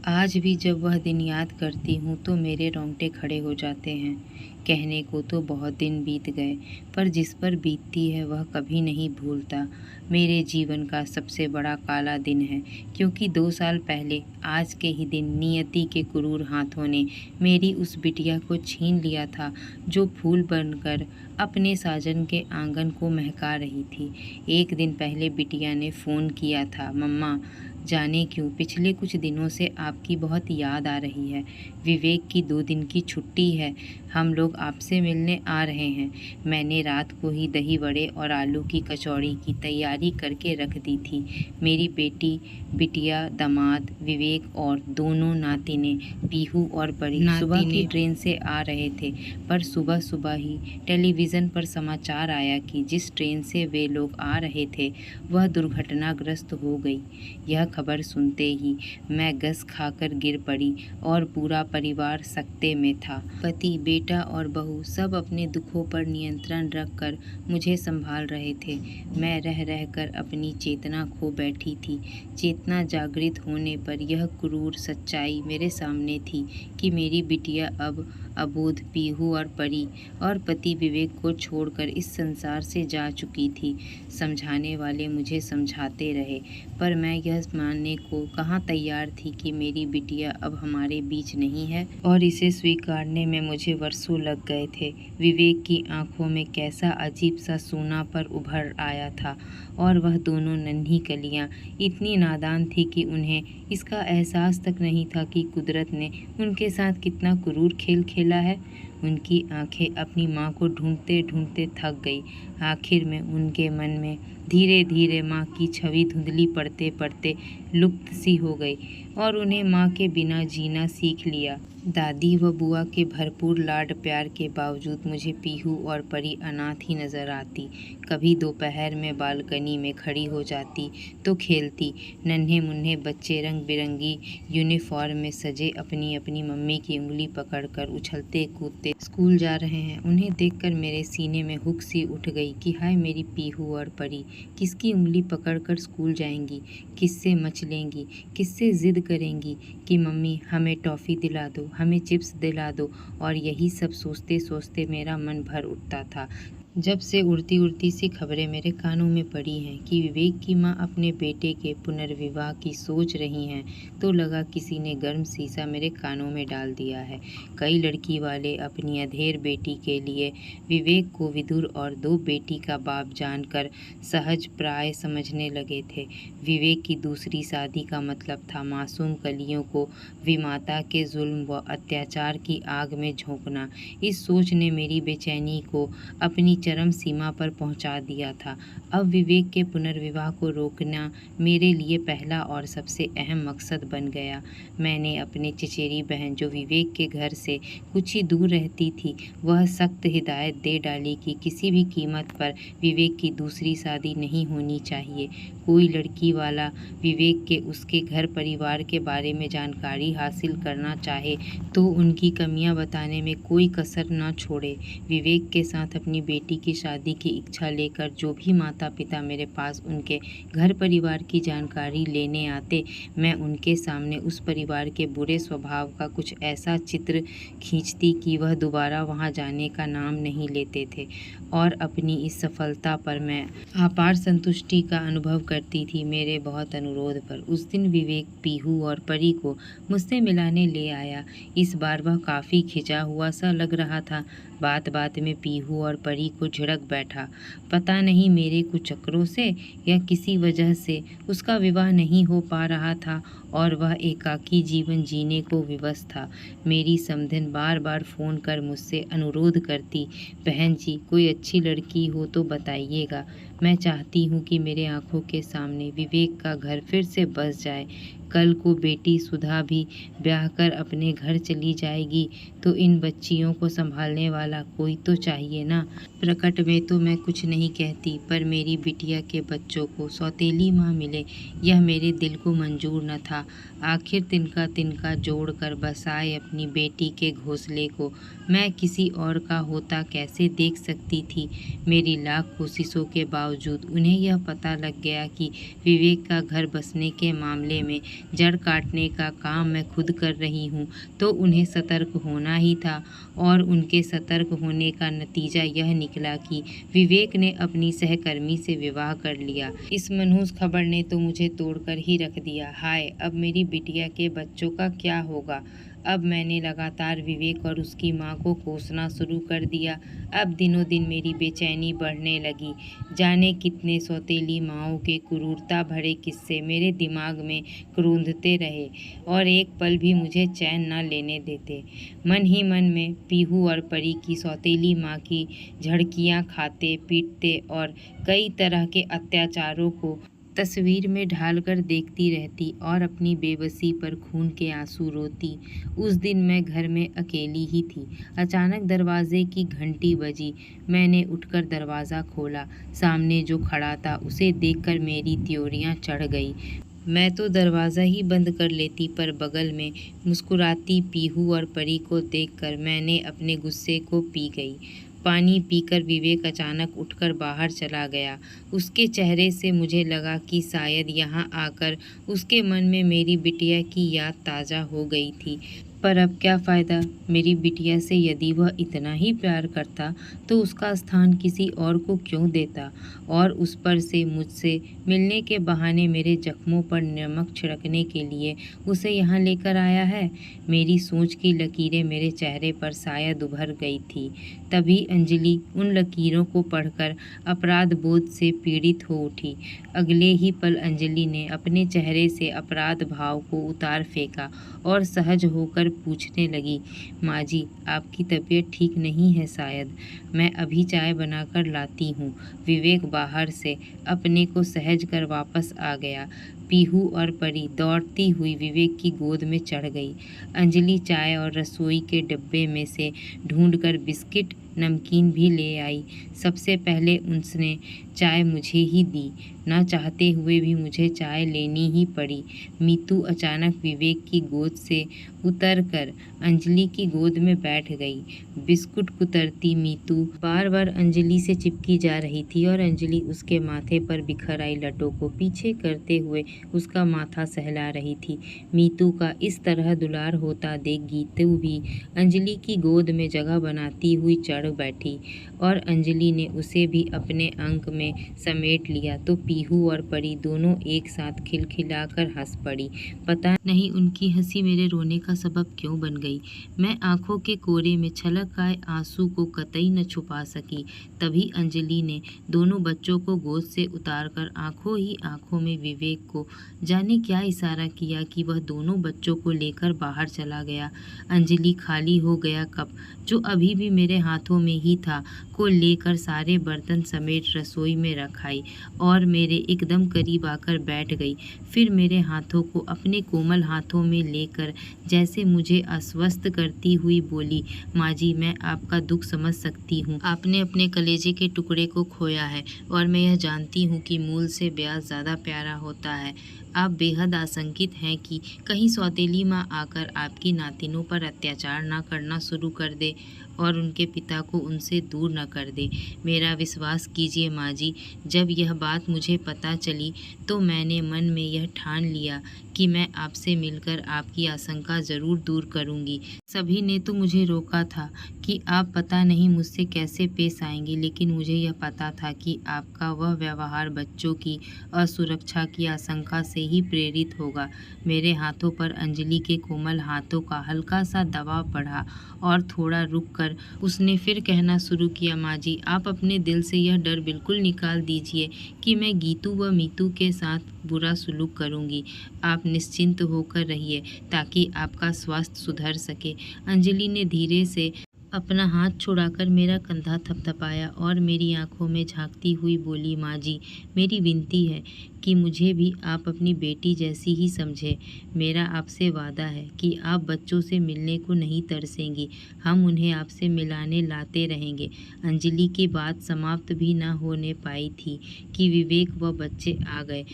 आज भी जब वह दिन याद करती हूँ तो मेरे रोंगटे खड़े हो जाते हैं। कहने को तो बहुत दिन बीत गए, पर जिस पर बीतती है वह कभी नहीं भूलता। मेरे जीवन का सबसे बड़ा काला दिन है, क्योंकि 2 साल पहले आज के ही दिन नियति के क्रूर हाथों ने मेरी उस बिटिया को छीन लिया था, जो फूल बनकर अपने साजन के आंगन को महका रही थी। एक दिन पहले बिटिया ने फ़ोन किया था, मम्मा, जाने क्यों पिछले कुछ दिनों से आपकी बहुत याद आ रही है। विवेक की 2 दिन की छुट्टी है, हम लोग आपसे मिलने आ रहे हैं। मैंने रात को ही दही वड़े और आलू की कचौड़ी की तैयारी करके रख दी थी। मेरी बेटी, बिटिया, दामाद, विवेक और दोनों नातिने पीहू और परी सुबह की ट्रेन से आ रहे थे, पर सुबह सुबह ही टेलीविज़न पर समाचार आया कि जिस ट्रेन से वे लोग आ रहे थे वह दुर्घटनाग्रस्त हो गई। यह खबर सुनते ही मैं गस खाकर गिर पड़ी और पूरा परिवार सकते में था। पति, बेटा और बहू सब अपने दुखों पर नियंत्रण रखकर मुझे संभाल रहे थे। मैं रह रहकर अपनी चेतना खो बैठी थी। चेतना जागृत होने पर यह क्रूर सच्चाई मेरे सामने थी कि मेरी बिटिया अब अबोध पीहू और परी और पति विवेक को छोड़कर इस संसार से जा चुकी थी। समझाने वाले मुझे समझाते रहे, पर मैं यह मानने को कहाँ तैयार थी कि मेरी बिटिया अब हमारे बीच नहीं है, और इसे स्वीकारने में मुझे वर्षों लग गए थे। विवेक की आंखों में कैसा अजीब सा सूनापन उभर आया था, और वह दोनों नन्ही कलियां इतनी नादान थी कि उन्हें इसका एहसास तक नहीं था कि कुदरत ने उनके साथ कितना क्रूर खेल खेला है। उनकी आंखें अपनी माँ को ढूंढते ढूंढते थक गई। आखिर में उनके मन में धीरे धीरे माँ की छवि धुंधली पड़ते पड़ते लुप्त सी हो गई, और उन्हें माँ के बिना जीना सीख लिया। दादी व बुआ के भरपूर लाड प्यार के बावजूद मुझे पीहू और परी अनाथ ही नजर आती। कभी दोपहर में बालकनी में खड़ी हो जाती तो खेलती। नन्हे मुन्ने बच्चे रंग बिरंगी यूनिफॉर्म में सजे अपनी अपनी मम्मी की उंगली पकड़कर उछलते कूदते स्कूल जा रहे हैं। उन्हें देखकर मेरे सीने में हुक सी उठ गई कि हाय मेरी पीहू और परी, किसकी उंगली पकड़कर स्कूल जाएंगी, किससे मचलेंगी, किससे जिद करेंगी कि मम्मी हमें टॉफ़ी दिला दो, हमें चिप्स दिला दो। और यही सब सोचते सोचते मेरा मन भर उठता था। जब से उड़ती उड़ती सी खबरें मेरे कानों में पड़ी हैं कि विवेक की माँ अपने बेटे के पुनर्विवाह की सोच रही हैं, तो लगा किसी ने गर्म शीशा मेरे कानों में डाल दिया है। कई लड़की वाले अपनी अधेड़ बेटी के लिए विवेक को विदुर और 2 बेटी का बाप जानकर सहज प्राय समझने लगे थे। विवेक की दूसरी शादी का मतलब था मासूम कलियों को विमाता के जुल्म व अत्याचार की आग में झोंकना। इस सोच ने मेरी बेचैनी को अपनी चरम सीमा पर पहुंचा दिया था। अब विवेक के पुनर्विवाह को रोकना मेरे लिए पहला और सबसे अहम मकसद बन गया। मैंने अपने चचेरी बहन, जो विवेक के घर से कुछ ही दूर रहती थी, वह सख्त हिदायत दे डाली कि किसी भी कीमत पर विवेक की दूसरी शादी नहीं होनी चाहिए। कोई लड़की वाला विवेक के उसके घर परिवार के बारे में जानकारी हासिल करना चाहे तो उनकी कमियां बताने में कोई कसर न छोड़े। विवेक के साथ अपनी बेटी की शादी की इच्छा लेकर जो भी माता पिता मेरे पास उनके घर परिवार की जानकारी लेने आते, मैं उनके सामने उस परिवार के बुरे स्वभाव का कुछ ऐसा चित्र खींचती कि वह दोबारा वहां जाने का नाम नहीं लेते थे। और अपनी इस सफलता पर मैं अपार संतुष्टि का अनुभव करती थी। मेरे बहुत अनुरोध पर उस दिन विवेक पीहू और परी को मुझसे मिलाने ले आया। इस बार वह काफ़ी खिंचा हुआ सा लग रहा था। बात बात में पीहू और परी को झिड़क बैठा। पता नहीं मेरे कुचक्रों से या किसी वजह से उसका विवाह नहीं हो पा रहा था और वह एकाकी जीवन जीने को विवश था। मेरी समधन बार बार फ़ोन कर मुझसे अनुरोध करती, बहन जी कोई अच्छी लड़की हो तो बताइएगा। मैं चाहती हूँ कि मेरे आंखों के सामने विवेक का घर फिर से बस जाए। कल को बेटी सुधा भी ब्याह कर अपने घर चली जाएगी तो इन बच्चियों को संभालने वाला कोई तो चाहिए ना। प्रकट में तो मैं कुछ नहीं कहती, पर मेरी बिटिया के बच्चों को सौतेली माँ मिले, यह मेरे दिल को मंजूर न था। आखिर तिनका तिनका जोड़कर बसाए अपनी बेटी के घोंसले को। मैं किसी और का होता कैसे देख सकती थी। मेरी लाख कोशिशों के बावजूद उन्हें यह पता लग गया कि विवेक का घर बसने के मामले में जड़ काटने का काम मैं खुद कर रही हूँ, तो उन्हें सतर्क होना ही था। और उनके सतर्क होने का नतीजा यह निकला कि विवेक ने अपनी सहकर्मी से विवाह कर लिया। इस मनहूस खबर ने तो मुझे तोड़कर ही रख दिया। हाय, अब मेरी बिटिया के बच्चों का क्या होगा। अब मैंने लगातार विवेक और उसकी माँ को कोसना शुरू कर दिया। अब दिनों दिन मेरी बेचैनी बढ़ने लगी। जाने कितने सौतेली माँओं के क्रूरता भरे किस्से मेरे दिमाग में क्रोंधते रहे और एक पल भी मुझे चैन न लेने देते। मन ही मन में पीहू और परी की सौतेली माँ की झड़कियाँ खाते, पीटते और कई तरह के अत्याचारों को तस्वीर में ढालकर देखती रहती और अपनी बेबसी पर खून के आंसू रोती। उस दिन मैं घर में अकेली ही थी। अचानक दरवाजे की घंटी बजी। मैंने उठकर दरवाज़ा खोला। सामने जो खड़ा था उसे देखकर मेरी त्योरियां चढ़ गई। मैं तो दरवाज़ा ही बंद कर लेती, पर बगल में मुस्कुराती पीहू और परी को देखकर मैंने अपने गुस्से को पी गई। पानी पीकर विवेक अचानक उठकर बाहर चला गया। उसके चेहरे से मुझे लगा कि शायद यहाँ आकर उसके मन में मेरी बिटिया की याद ताज़ा हो गई थी। पर अब क्या फ़ायदा। मेरी बिटिया से यदि वह इतना ही प्यार करता तो उसका स्थान किसी और को क्यों देता, और उस पर से मुझसे मिलने के बहाने मेरे जख्मों पर नमक छिड़कने के लिए उसे यहाँ लेकर आया है। मेरी सोच की लकीरें मेरे चेहरे पर शायद उभर गई थी। तभी अंजलि उन लकीरों को पढ़कर अपराध बोध से पीड़ित हो उठी। अगले ही पल अंजलि ने अपने चेहरे से अपराध भाव को उतार फेंका और सहज होकर पूछने लगी, माँ जी, आपकी तबीयत ठीक नहीं है शायद। मैं अभी चाय बनाकर लाती हूँ। विवेक बाहर से अपने को सहज कर वापस आ गया। पीहू और परी दौड़ती हुई विवेक की गोद में चढ़ गई। अंजलि चाय और रसोई के डब्बे में से ढूंढकर बिस्किट नमकीन भी ले आई। सबसे पहले उसने चाय मुझे ही दी। ना चाहते हुए भी मुझे चाय लेनी ही पड़ी। मीतू अचानक विवेक की गोद से उतरकर अंजलि की गोद में बैठ गई। बिस्कुट कुतरती मीतू बार बार अंजलि से चिपकी जा रही थी और अंजलि उसके माथे पर बिखर आई लटों को पीछे करते हुए उसका माथा सहला रही थी। मीतू का इस तरह दुलार होता देख गीतू भी अंजलि की गोद में जगह बनाती हुई चढ़ बैठी और अंजलि ने उसे भी अपने अंक में समेट लिया तो पीहू और परी दोनों एक साथ खिलखिलाकर हंस पड़ी। पता नहीं उनकी हंसी मेरे रोने का सबब क्यों बन गई। मैं आंखों के कोरे में छलक आए आंसू को कतई न छुपा सकी। तभी अंजलि ने दोनों बच्चों को गोद से उतारकर आंखों ही आंखों में विवेक को जाने क्या इशारा किया कि वह दोनों बच्चों को लेकर बाहर चला गया। अंजलि खाली हो गया कप जो अभी भी मेरे हाथों में ही था को लेकर सारे बर्तन समेत रसोई में रख आई और मेरे एकदम करीब आकर बैठ गई। फिर मेरे हाथों को अपने कोमल हाथों में लेकर जैसे मुझे आश्वस्त करती हुई बोली, माँ जी, मैं आपका दुख समझ सकती हूँ। आपने अपने कलेजे के टुकड़े को खोया है और मैं यह जानती हूँ कि मूल से ब्याज ज़्यादा प्यारा होता है। आप बेहद आशंकित हैं कि कहीं सौतेली माँ आकर आपकी नातिनों पर अत्याचार न करना शुरू कर दे और उनके पिता को उनसे दूर न कर दे। मेरा विश्वास कीजिए माँ जी, जब यह बात मुझे पता चली तो मैंने मन में यह ठान लिया कि मैं आपसे मिलकर आपकी आशंका ज़रूर दूर करूँगी। सभी ने तो मुझे रोका था कि आप पता नहीं मुझसे कैसे पेश आएंगे, लेकिन मुझे यह पता था कि आपका वह व्यवहार बच्चों की असुरक्षा की आशंका से ही प्रेरित होगा। मेरे हाथों पर अंजलि के कोमल हाथों का हल्का सा दबाव बढ़ा और थोड़ा रुककर उसने फिर कहना शुरू किया, माँ जी, आप अपने दिल से यह डर बिल्कुल निकाल दीजिए कि मैं गीतू व मीतू के साथ बुरा सलूक करूँगी। आप निश्चिंत होकर रहिए ताकि आपका स्वास्थ्य सुधर सके। अंजलि ने धीरे से अपना हाथ छुड़ाकर मेरा कंधा थपथपाया और मेरी आंखों में झांकती हुई बोली, माँ जी, मेरी विनती है कि मुझे भी आप अपनी बेटी जैसी ही समझें। मेरा आपसे वादा है कि आप बच्चों से मिलने को नहीं तरसेंगी। हम उन्हें आपसे मिलाने लाते रहेंगे। अंजलि की बात समाप्त भी न होने पाई थी कि विवेक व बच्चे आ गए।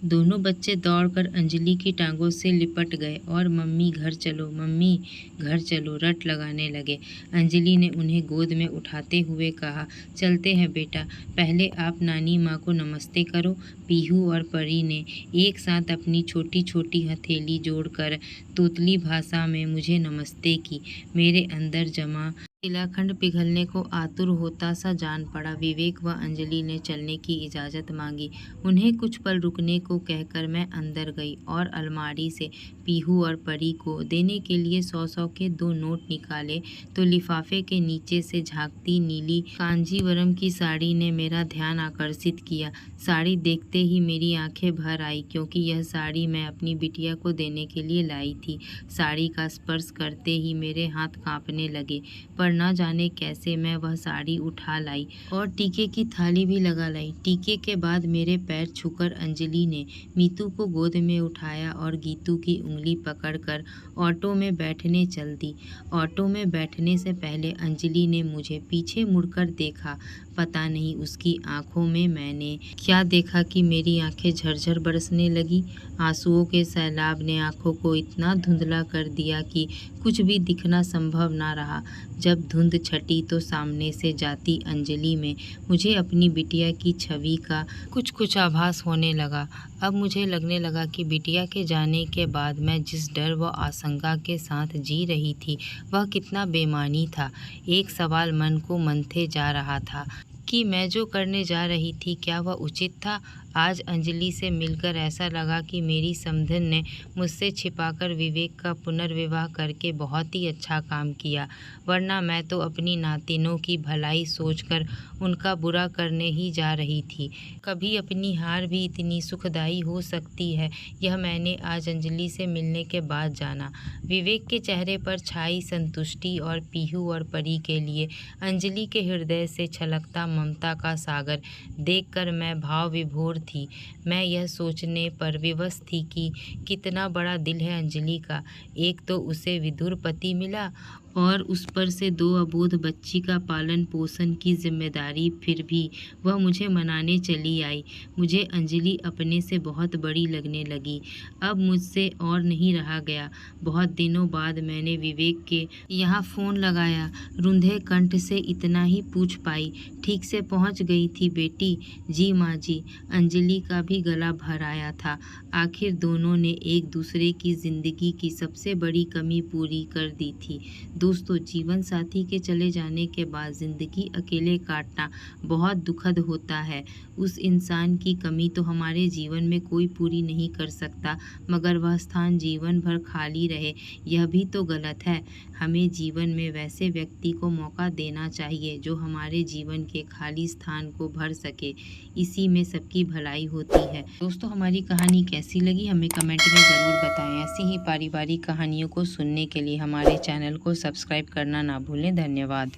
दोनों बच्चे दौड़कर अंजलि की टांगों से लिपट गए और मम्मी घर चलो, मम्मी घर चलो रट लगाने लगे। अंजलि ने उन्हें गोद में उठाते हुए कहा, चलते हैं बेटा, पहले आप नानी माँ को नमस्ते करो। पीहू और परी ने एक साथ अपनी छोटी छोटी हथेली जोड़कर तोतली भाषा में मुझे नमस्ते की। मेरे अंदर जमा शिलाखंड पिघलने को आतुर होता सा जान पड़ा। विवेक व अंजलि ने चलने की इजाज़त मांगी। उन्हें कुछ पल रुकने को कहकर मैं अंदर गई और अलमारी से पीहू और परी को देने के लिए 100-100 के 2 नोट निकाले तो लिफाफे के नीचे से झांकती नीली कांजीवरम की साड़ी ने मेरा ध्यान आकर्षित किया। साड़ी देखते ही मेरी आंखें भर आई, क्योंकि यह साड़ी मैं अपनी बिटिया को देने के लिए लाई थी। साड़ी का स्पर्श करते ही मेरे हाथ कांपने लगे, पर न जाने कैसे मैं वह साड़ी उठा लाई और टीके की थाली भी लगा लाई। टीके के बाद मेरे पैर छूकर अंजलि ने मीतू को गोद में उठाया और गीतू की उंगली पकड़कर ऑटो में बैठने चल दी। ऑटो में बैठने से पहले अंजलि ने मुझे पीछे मुड़कर देखा। पता नहीं उसकी आंखों में मैंने क्या देखा कि मेरी आंखें झरझर बरसने लगी। आंसुओं के सैलाब ने आंखों को इतना धुंधला कर दिया कि कुछ भी दिखना संभव ना रहा। जब धुंध छटी तो सामने से जाती अंजलि में मुझे अपनी बिटिया की छवि का कुछ कुछ आभास होने लगा। अब मुझे लगने लगा कि बिटिया के जाने के बाद मैं जिस डर व आशंका के साथ जी रही थी वह कितना बेमानी था। एक सवाल मन को मंथे जा रहा था कि मैं जो करने जा रही थी क्या वह उचित था। आज अंजलि से मिलकर ऐसा लगा कि मेरी समधन ने मुझसे छिपाकर विवेक का पुनर्विवाह करके बहुत ही अच्छा काम किया, वरना मैं तो अपनी नातिनों की भलाई सोचकर उनका बुरा करने ही जा रही थी। कभी अपनी हार भी इतनी सुखदायी हो सकती है, यह मैंने आज अंजलि से मिलने के बाद जाना। विवेक के चेहरे पर छाई संतुष्टि और पीहू और परी के लिए अंजलि के हृदय से छलकता ममता का सागर देखकर मैं भाव विभोर थी। मैं यह सोचने पर विवश थी कि कितना बड़ा दिल है अंजलि का। एक तो उसे विदुर पति मिला और उस पर से 2 अबोध बच्ची का पालन पोषण की जिम्मेदारी, फिर भी वह मुझे मनाने चली आई। मुझे अंजलि अपने से बहुत बड़ी लगने लगी। अब मुझसे और नहीं रहा गया। बहुत दिनों बाद मैंने विवेक के यहाँ फ़ोन लगाया। रुंधे कंठ से इतना ही पूछ पाई, ठीक से पहुँच गई थी बेटी? जी माँ जी। अंजलि का भी गला भर आया था। आखिर दोनों ने एक दूसरे की ज़िंदगी की सबसे बड़ी कमी पूरी कर दी थी। दोस्तों, जीवन साथी के चले जाने के बाद ज़िंदगी अकेले काटना बहुत दुखद होता है। उस इंसान की कमी तो हमारे जीवन में कोई पूरी नहीं कर सकता, मगर वह स्थान जीवन भर खाली रहे, यह भी तो गलत है। हमें जीवन में वैसे व्यक्ति को मौका देना चाहिए जो हमारे जीवन के खाली स्थान को भर सके। इसी में सबकी भलाई होती है। दोस्तों, हमारी कहानी कैसी लगी हमें कमेंट में ज़रूर बताएं। ऐसी ही पारिवारिक कहानियों को सुनने के लिए हमारे चैनल को सब्सक्राइब करना ना भूलें। धन्यवाद।